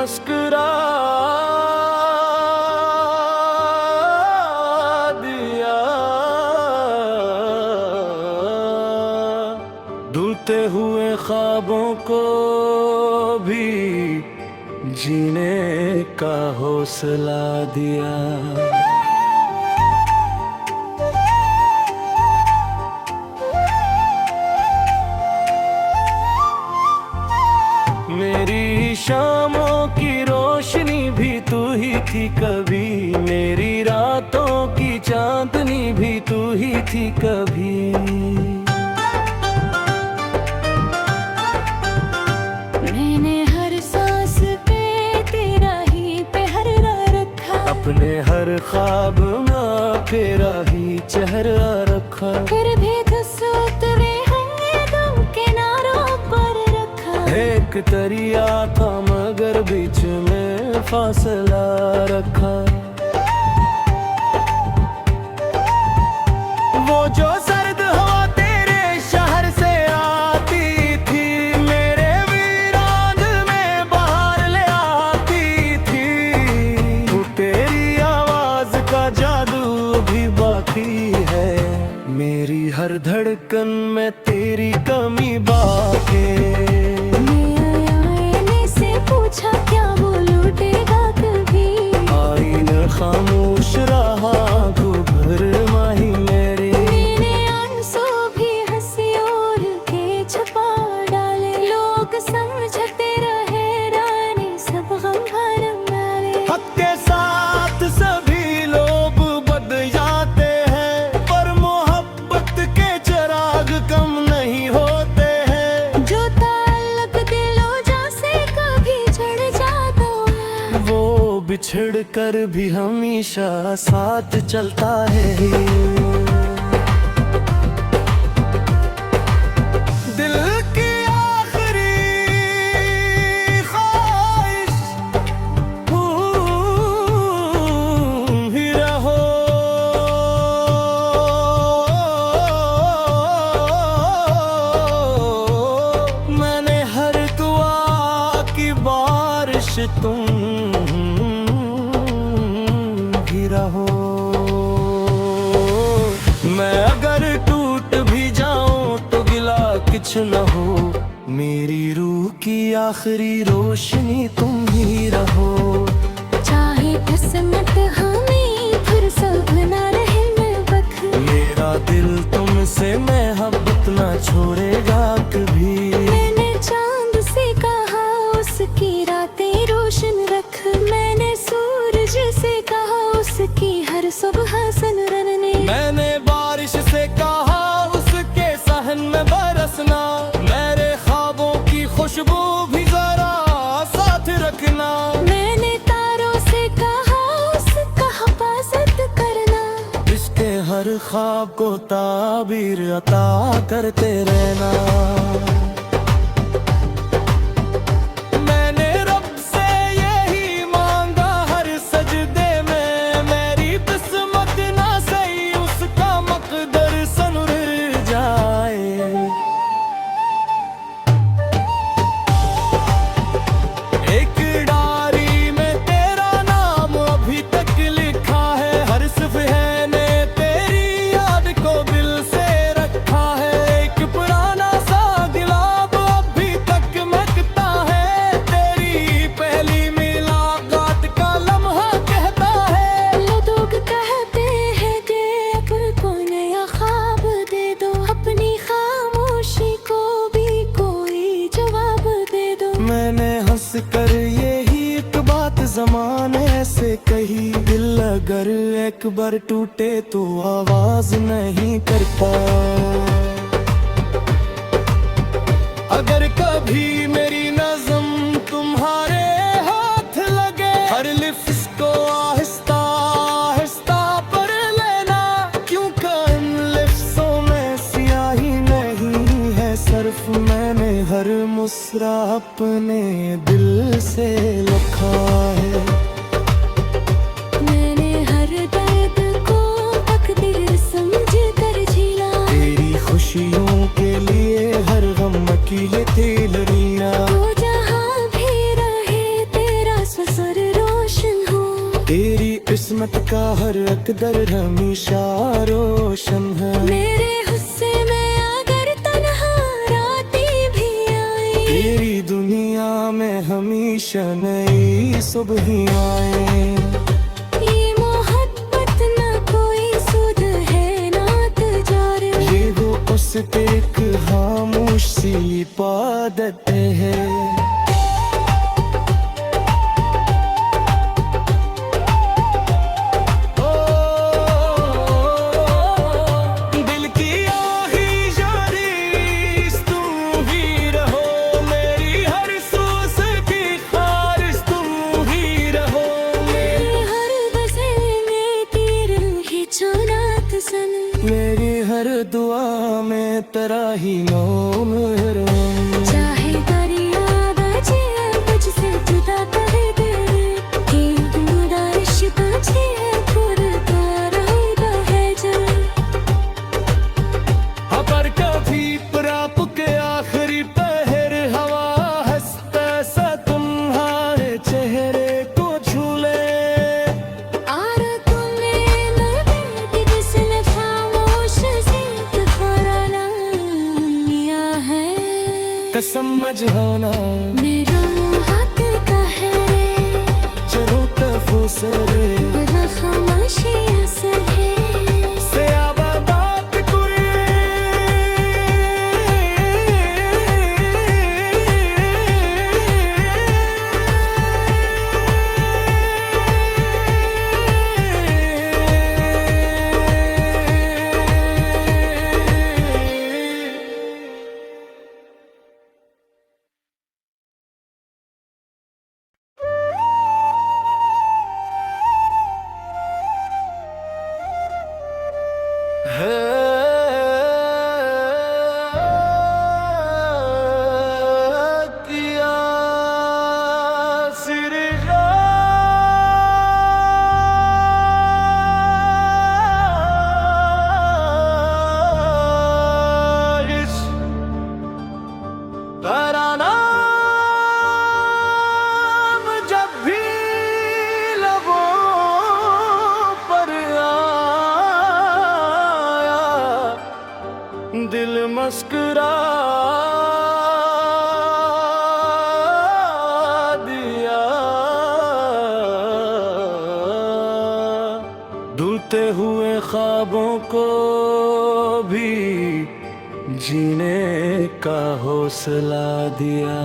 मुस्कुरा दिया। धुलते हुए ख्वाबों को भी जीने का हौसला दिया। मेरी शामों की रोशनी भी तू ही थी कभी, मेरी रातों की चांदनी भी तू ही थी कभी। मैंने हर सांस पे तेरा ही पहरा रखा, अपने हर ख्वाब में तेरा ही चेहरा रखा। फिर भी उतरे हमने दम किनारों पर रखा। एक दरिया था मगर बीच में फासला रखा। वो जो सर्द हवा तेरे शहर से आती थी, मेरे वीरान में बाहर ले आती थी। तू तेरी आवाज का जादू भी बाकी है, मेरी हर धड़कन में तेरी कमी बाकी। पूछा क्या वो लौटेगा कभी, आईना खामोश रहा घूर माही मेरी। मेरे आंसू भी हंसी और के छुपा डाले। लोग समझते रहे रानी सब गम भर डाले। हक के साथ सभी लोग बद जाते हैं, पर मोहब्बत के चिराग कम नहीं होते हैं। जो ताल्लुक दिलों जैसे कभी जड़ जाता है, वो बिछड़ कर भी हमेशा साथ चलता है। दिल की आखिरी ख्वाहिश ही रहो। मैंने हर दुआ की बारिश तुम ही रहो। मैं अगर टूट भी जाऊं तो गिला कुछ न हो, मेरी रूह की आखिरी रोशनी तुम ही रहो। चाहे किस्मत हमें फिर सब न रहे मैं बख, मेरा दिल तुमसे मोहब्बत ना छोड़ेगा कभी। मैंने चांद से कहा उसकी रातें रोशन रख, मैंने सूरज से कहा उसकी हर सुबह सनरने। मैंने बारिश से कहा उसके सहन में बरसना, मेरे ख्वाबों की खुशबू भी जरा साथ रखना। मैंने तारों से कहा उसका हिफाजत करना, इसके हर ख्वाब को ताबीर अता करते रहना। मैंने रब से यही मांगा हर सजदे में, मेरी किस्मत ना सही उसका मकदर सनुर जाए। एक डायरी में तेरा नाम अभी तक लिखा है, हर सफ़े ने तेरी याद को दिल से रखा है। एक पुराना सा गुलाब अभी तक महकता है, तेरी पहली मुलाकात का लम्हा कहता है। लोग कहते हैं कि अब को नया ख्वाब दे दो, अपनी खामोशी को भी कोई जवाब दे दो। मैंने हंस कर यही एक बात ज़माने से कही, दिल अगर एक बार टूटे तो आवाज नहीं करता। अगर कभी मेरी नज़म तुम्हारे हाथ लगे, हर लिफ्ज़ को आहिस्ता आहिस्ता पढ़ लेना, क्योंकि इन लिफ्ज़ों में स्याही नहीं है सिर्फ। मैंने हर मुस्कुरा अपने दिल से लिखा है। मैंने हर दर्द को तकदीर समझ कर झेला, तेरी खुशियों के लिए हर गम की ये थी लड़ियाँ। वो जहाँ भी रहे तेरा मगर हमेशा रोशन है। मेरे हुस्से में अगर तन्हा रातें भी आए, तेरी दुनिया में हमेशा नई सुबह आए। ये मोहब्बत ना कोई सुध है ना तजारे, ये वो उस एक खामोश सी इबादत है। दिल की आही जारी तुम ही रहो, मेरी हर सांस की ख्वाहिश तुम ही रहो। मेरी हर गज़ल में तेरा ही चुनात सन, मेरी हर दुआ में तेरा ही नाम है। चाहे दरिया बजे मुझसे जुदा कर दे, कि मेरा इश्क तुझे पुरता रहता है जल। पर कभी प्राप के आखिरी पहर हवा हंसता सा तुम्हारे चेहरे को झूले। आरा तूने लबे दिल खामोश से तुम्हारा नाम लिया है। कसम मजहाना मेरा हाथ का है रे, चलो तफसरे बड़ा खामोशी असर है। से आबाद कोई किया सिरजा इस तेरा नाम जब भी लबों पर आया, दिल मुस्कुरा दिया। धुलते हुए ख्वाबों को भी जीने का हौसला दिया।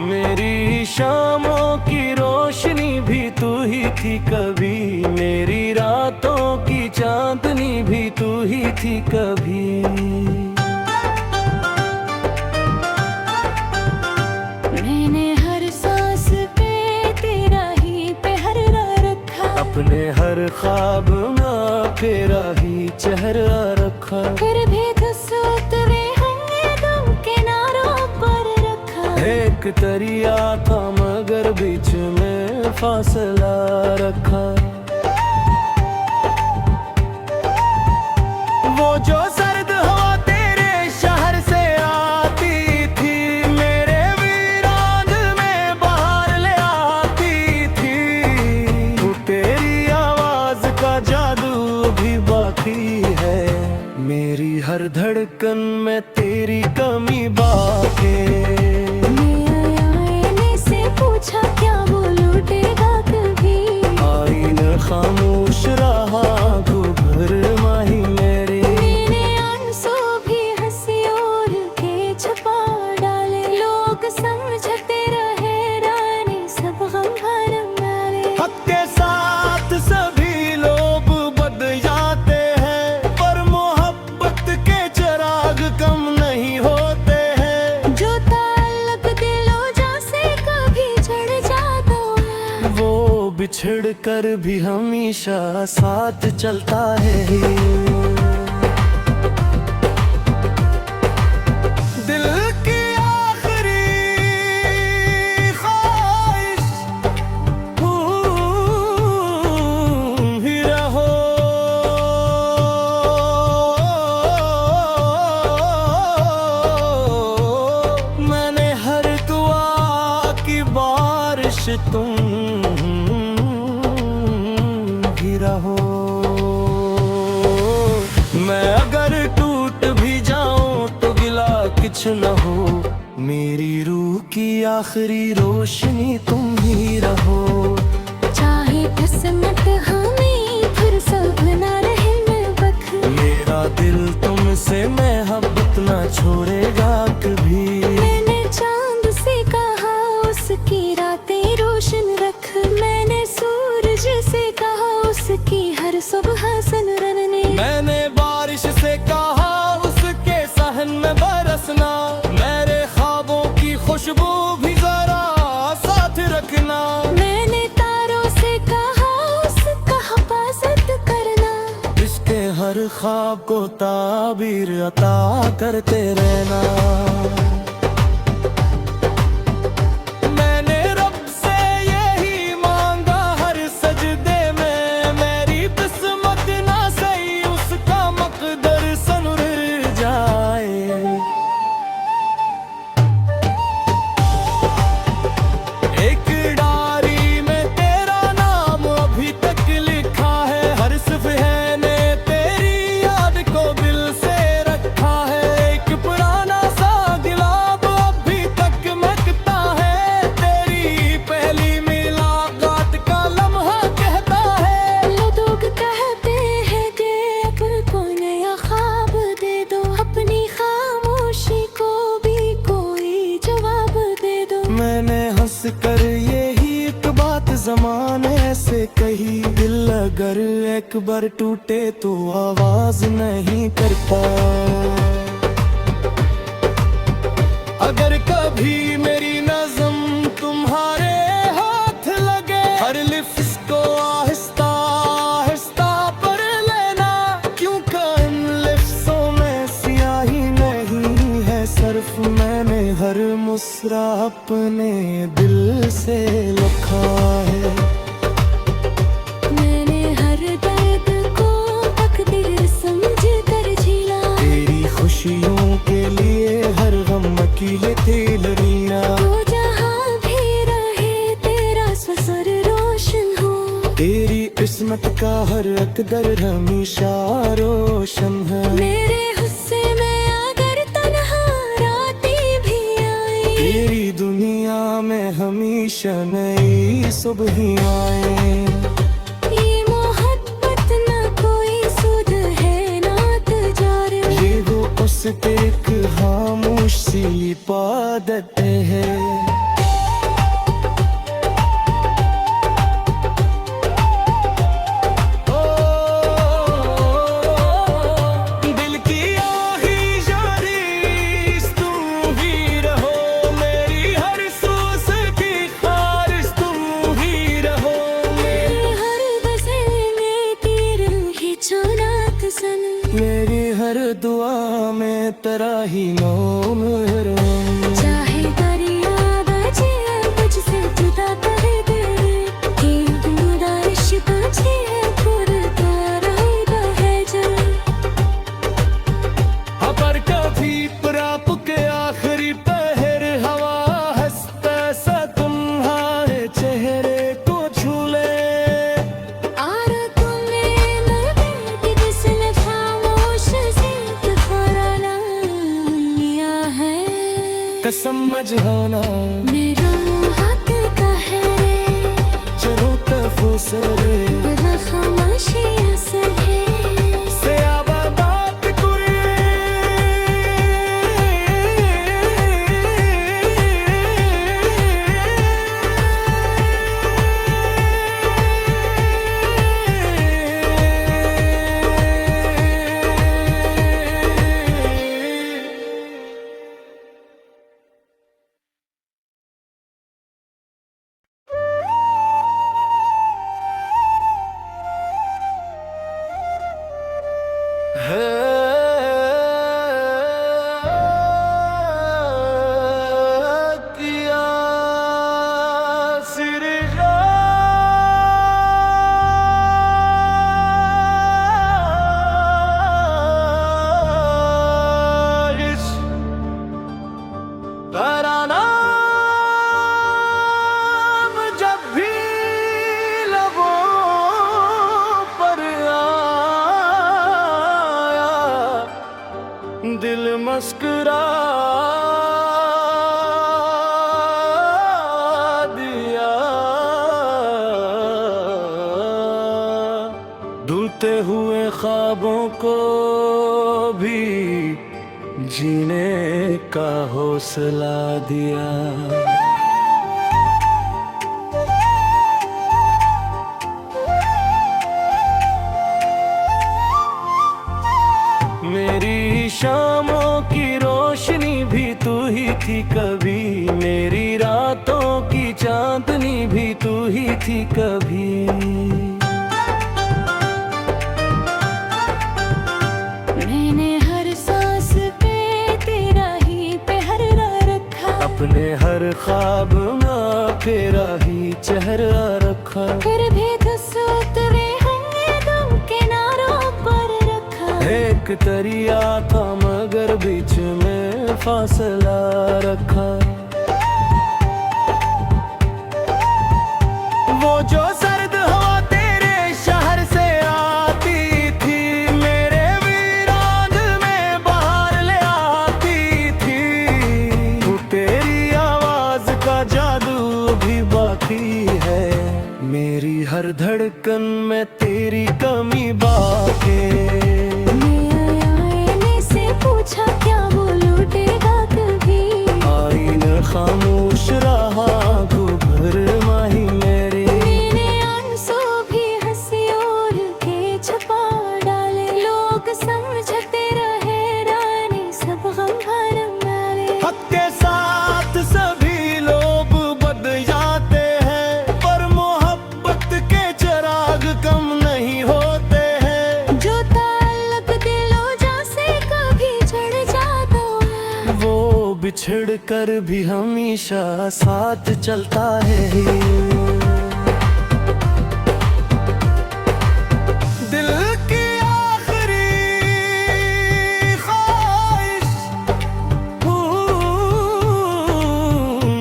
मेरी शामों की रोशनी भी तू ही थी कभी, मेरी रातों की चांदनी भी तू ही थी कभी। मैंने हर सांस पे तेरा ही पहरा रखा, अपने हर ख्वाब में तेरा ही चेहरा रखा। फिर भी तुझसे हमने दम किनारों पर रखा। एक दरिया था मगर बीच में फासला रखा। वो जो सर्द हवा तेरे शहर से आती थी, मेरे वीरान में बाहर ले आती थी। वो तेरी आवाज का जादू भी बाकी है, मेरी हर धड़कन में तेरी कमी बाकी। आईने से पूछा क्या वो लौटेगा कभी, आईना खामोश रहा गुभर माही मेरे। मैंने आंसू भी हंसी और के छुपा डाले। लोग समझते रहे रानी सब गम भर डाले। हक के साथ सभी लोग बद जाते हैं, पर मोहब्बत के चिराग कम नहीं होते हैं। जो ताल्लुक दिलो जा से कभी चढ़ जाता है, वो बिछड़ कर भी हमेशा साथ चलता है। दिल की आखिरी ख्वाहिश तुम ही रहो। काश तुम भी रहो। मैं अगर टूट भी जाऊं तो गिला कुछ न हो, मेरी रूह की आखिरी रोशनी तुम ही रहो। चाहे किस्मत हमें फिर सब ना रहे मिलबक, मेरा दिल तुमसे मोहब्बत ना छोड़ेगा कभी। मैंने चांद से कहा उसकी रातें रोशन रख, मैंने सूरज से कहा उसकी हर सुबह सनरने, मैंने बारिश से कहा उसके सहन में बरसना, मेरे ख्वाबों की खुशबू भी जरा साथ रखना। मैंने तारों से कहा उसका हिफाजत करना, इसके हर ख्वाब को ताबीर अता करते रहना। मैंने रब से यही मांगा हर सजदे में, मेरी किस्मत ना सही उसका मकदर सनुर जाए। एक डायरी में तेरा नाम अभी तक लिखा है, हर सफ़े ने तेरी याद को दिल से रखा है। एक पुराना सा गिलाब अभी तक महकता है, तेरी पहली मुलाकात का लम्हा कहता है। लोग कहते हैं कि अब को नया ख्वाब दे दो, अपनी खामोशी को भी कोई जवाब दे दो। मैंने हंस कर यही एक बात ज़माने से कही, दिल अगर एक बार टूटे तो आवाज नहीं करता। अगर कभी मेरी नज़म तुम्हारे हाथ लगे, हर लिफ्ज़ को आहिस्ता आहिस्ता पढ़ लेना, क्योंकि इन लिफ्ज़ों में स्याही नहीं है सिर्फ, मैंने हर मुस्रा अपने दिल से लिखा है। मैंने हर दर्द को तकदीर समझ कर झेला, तेरी खुशियों के लिए हर गम की तिलरियां, तो जहाँ भी रहे तेरा ससुर रोशन हो, तेरी किस्मत का हर अकदर हमेशा रोशन है। मेरे गुस्से में अगर तन्हा रातें भी आए, तेरी दुनिया में हमेशा नई सुबह आए। ये मोहब्बत ना कोई सुध है ना तजारे, ये वो उसकी एक खामोश सी इबादत है। दिल की आही जारीस तुम ही रहो, मेरी हर सांस की ख्वाहिश तुम ही रहो। मेरी हर गज़ल में तेरा ही चुनात सन, मेरी हर दुआ में तेरा ही नाम है। चाहे दरिया बजे मुझसे जुदा कर दे, कि बूंदा इश्क तुझे पुरता है जल। पर कभी प्राप के आखिरी पहर हवा हंसता सा तुम्हारे चेहरे को छू ले। आरा तुम्हें लगे कि जिसने खामोश से फराना लिया है, कसम मजहाना मेरा हाथ का है रे, चलो तफसरे वरना खामोशी असर है। से आबाद कुरे मुस्कुरा दिया। धुलते हुए ख्वाबों को भी जीने का हौसला दिया। मेरी शामों की रोशनी भी तू ही थी कभी, मेरी रातों की चांदनी भी तू ही थी कभी। मैंने हर सांस पे तेरा ही पहरा रखा, अपने हर ख्वाब में तेरा ही चेहरा रखा। फिर भी उतरे हमने दम किनारों पर रखा। एक दरिया था मगर बीच में फासला रखा। वो जो सर्द हवा तेरे शहर से आती थी, मेरे वीरान में बाहर ले आती थी। तू तेरी आवाज का जादू भी बाकी है, मेरी हर धड़कन में तेरी कमी बाकी। आईने से पूछा क्या वो लौटेगा कभी, आईना खामोश रहा तू भर माही मेरी। मैंने आंसू भी हंसी और के छुपा डाले। लोग समझते रहे रानी सब गम भरम डाले। हक के साथ सभी लोग बद जाते हैं, पर मोहब्बत के चिराग कम नहीं होते हैं। जो ताल्लुक दिलों जा से कभी चढ़ जाता है, वो बिछड़ कर भी हमेशा साथ चलता है। दिल की आखिरी ख्वाहिश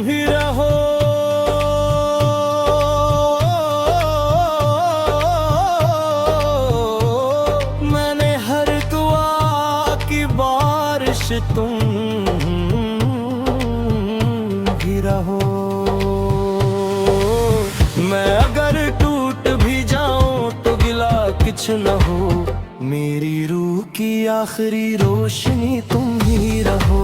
ही रहो। मैंने हर दुआ की बारिश तुम ही रहो। मैं अगर टूट भी जाऊं तो गिला कुछ न हो, मेरी रूह की आखिरी रोशनी तुम ही रहो।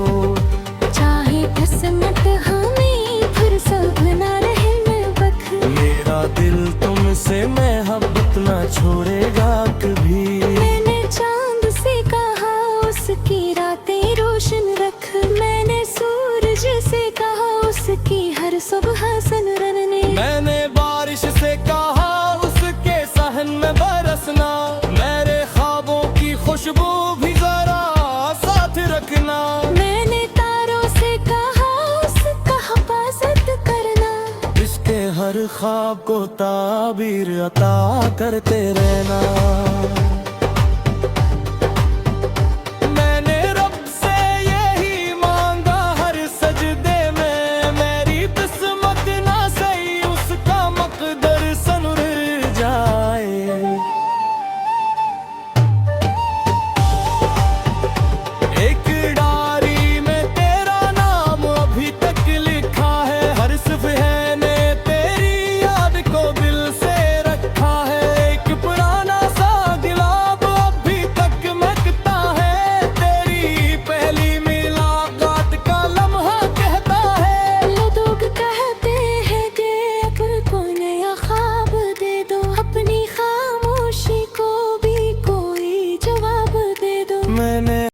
चाहे किस्मत हमें फिर सब ना रहे में बख, मेरा दिल तुमसे मोहब्बत ना छोड़ेगा कभी। मैंने चांद से कहा उसकी रातें रोशन रख, मैंने सूरज से कहा उसकी हर सुबह सनरने। मैंने बारिश से कहा उसके सहन में बरसना, मेरे ख्वाबों की खुशबू भी जरा साथ रखना। मैंने तारों से कहा उसका हिफाजत करना, इसके हर ख्वाब को ताबीर अता करते रहना। मैंने रब से यही मांगा हर सजदे में, मेरी किस्मत ना सही उसका मकदर सनुर जाए। एक डायरी में तेरा नाम अभी तक लिखा है, हर सिर्फ है